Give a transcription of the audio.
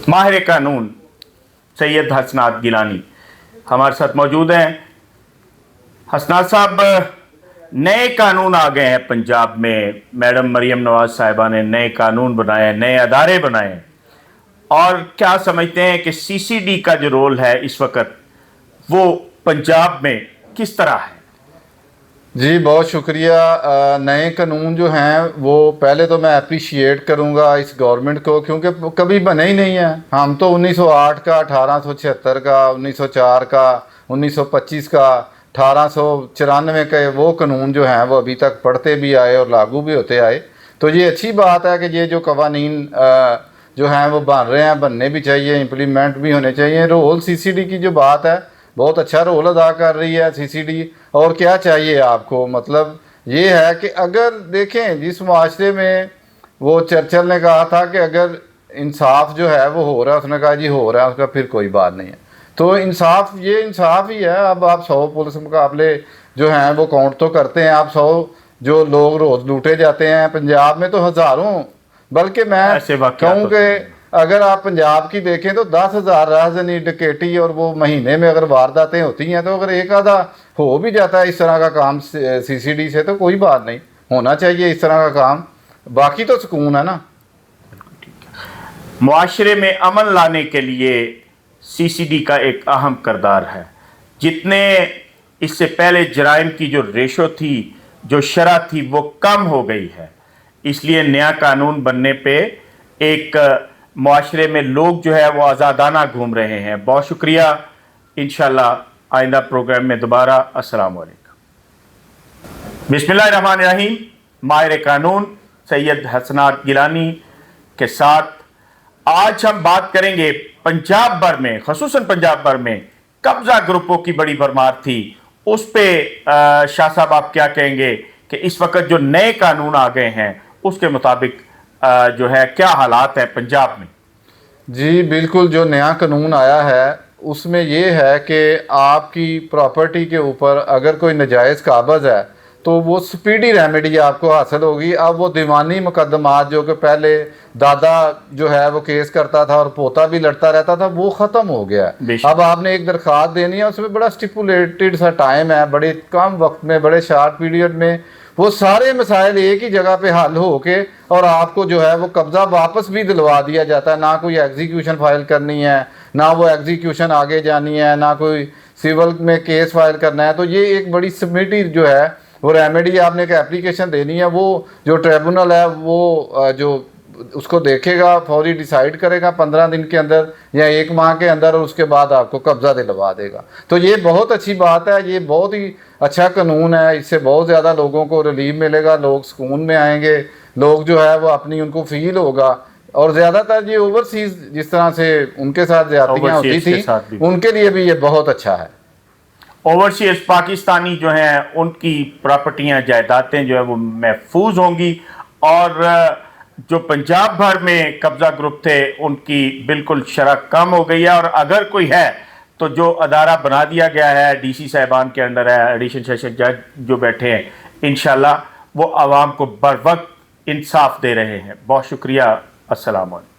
माहिर कानून सैयद हसनात गिलानी हमारे साथ मौजूद हैं। हसनात साहब, नए कानून आ गए हैं पंजाब में, मैडम मरीम नवाज साहिबा ने नए कानून बनाए, नए अदारे बनाए, और क्या समझते हैं कि सीसीडी का जो रोल है इस वक्त वो पंजाब में किस तरह है? जी बहुत शुक्रिया। नए कानून जो हैं वो पहले तो मैं अप्रिशिएट करूंगा इस गवर्नमेंट को, क्योंकि कभी बने ही नहीं है। हम तो 1908 का, 1876 का, 1904 का, 1925 का, 1894 के वो कानून जो हैं वो अभी तक पढ़ते भी आए और लागू भी होते आए। तो ये अच्छी बात है कि ये जो कवानीन जो हैं वो बन रहे हैं, बनने भी चाहिए, इम्प्लीमेंट भी होने चाहिए। रोल सीसीडी की जो बात है, बहुत अच्छा रोल अदा कर रही है सीसीडी। और क्या चाहिए आपको, मतलब ये है कि अगर देखें जिस माशरे में वो चर्चिल ने कहा था कि अगर इंसाफ जो है वो हो रहा है, उसने कहा जी हो रहा है, उसका फिर कोई बात नहीं है। तो इंसाफ, ये इंसाफ ही है। अब आप 100 पुलिस मुकाबले जो हैं वो काउंट तो करते हैं, आप 100 जो लोग रोज़ लूटे जाते हैं पंजाब में तो हज़ारों, बल्कि मैं कहूँ कि अगर आप पंजाब की देखें तो 10,000 राहज़नी डकैती और वो महीने में अगर वारदातें होती हैं, तो अगर एक आधा हो भी जाता है इस तरह का काम सीसीडी से तो कोई बात नहीं, होना चाहिए इस तरह का काम, बाकी तो सुकून है ना। मुआशरे में अमन लाने के लिए सीसीडी का एक अहम किरदार है। जितने इससे पहले जराइम की जो रेशो थी, जो शरह थी, वो कम हो गई है। इसलिए नया कानून बनने पे एक मुआशरे में लोग जो है वो आज़ादाना घूम रहे हैं। बहुत शुक्रिया, इंशाल्लाह आइंदा प्रोग्राम में दोबारा। अस्सलाम वालेकुम। बिस्मिल्लाहिर्रहमानिर्रहीम। माहिर कानून सैयद हसनात गिलानी के साथ आज हम बात करेंगे पंजाब भर में, खसूसन पंजाब भर में कब्जा ग्रुपों की बड़ी भरमार थी। उस पे शाह साहब आप क्या कहेंगे कि इस वक्त जो नए कानून आ गए हैं उसके मुताबिक जो है क्या हालात है पंजाब में? जी बिल्कुल, जो नया कानून आया है उसमें ये है कि आपकी प्रॉपर्टी के ऊपर अगर कोई नजायज़ काबज़ है तो वो स्पीडी रेमेडी आपको हासिल होगी। अब वो दीवानी मुकदमात जो कि पहले दादा जो है वो केस करता था और पोता भी लड़ता रहता था, वो ख़त्म हो गया है। अब आपने एक दरख्वास्त देनी है, उसमें बड़ा स्टिपुलेटेड सा टाइम है, बड़े कम वक्त में, बड़े शार्ट पीरियड में वो सारे मसाइल एक ही जगह पे हल हो के और आपको जो है वो कब्ज़ा वापस भी दिलवा दिया जाता है। ना कोई एग्जीक्यूशन फाइल करनी है, ना वो एग्जीक्यूशन आगे जानी है, ना कोई सिविल में केस फाइल करना है। तो ये एक बड़ी सबमिटी जो है वो रेमेडी, आपने एक एप्लीकेशन देनी है, वो जो ट्रिब्यूनल है वो जो उसको देखेगा, फौरी डिसाइड करेगा 15 दिन के अंदर या 1 माह के अंदर, और उसके बाद आपको कब्ज़ा दिलवा देगा। तो ये बहुत अच्छी बात है, ये बहुत ही अच्छा कानून है। इससे बहुत ज़्यादा लोगों को रिलीफ मिलेगा, लोग सुकून में आएंगे, लोग जो है वो अपनी उनको फील होगा। और ज़्यादातर ये ओवरसीज़ जिस तरह से उनके साथ ज़्यादतियाँ होती थी, उनके लिए भी ये बहुत अच्छा है। ओवरसीज पाकिस्तानी जो हैं उनकी प्रॉपर्टियां, जायदादें जो है वो महफूज होंगी, और जो पंजाब भर में कब्जा ग्रुप थे उनकी बिल्कुल शरह कम हो गई है। और अगर कोई है तो जो अदारा बना दिया गया है डीसी साहिबान के अंडर है, एडिशनल सेशन जज जो बैठे हैं, इंशाल्लाह वो आवाम को बर वक्त इंसाफ दे रहे हैं। बहुत शुक्रिया। अस्सलाम वालेकुम।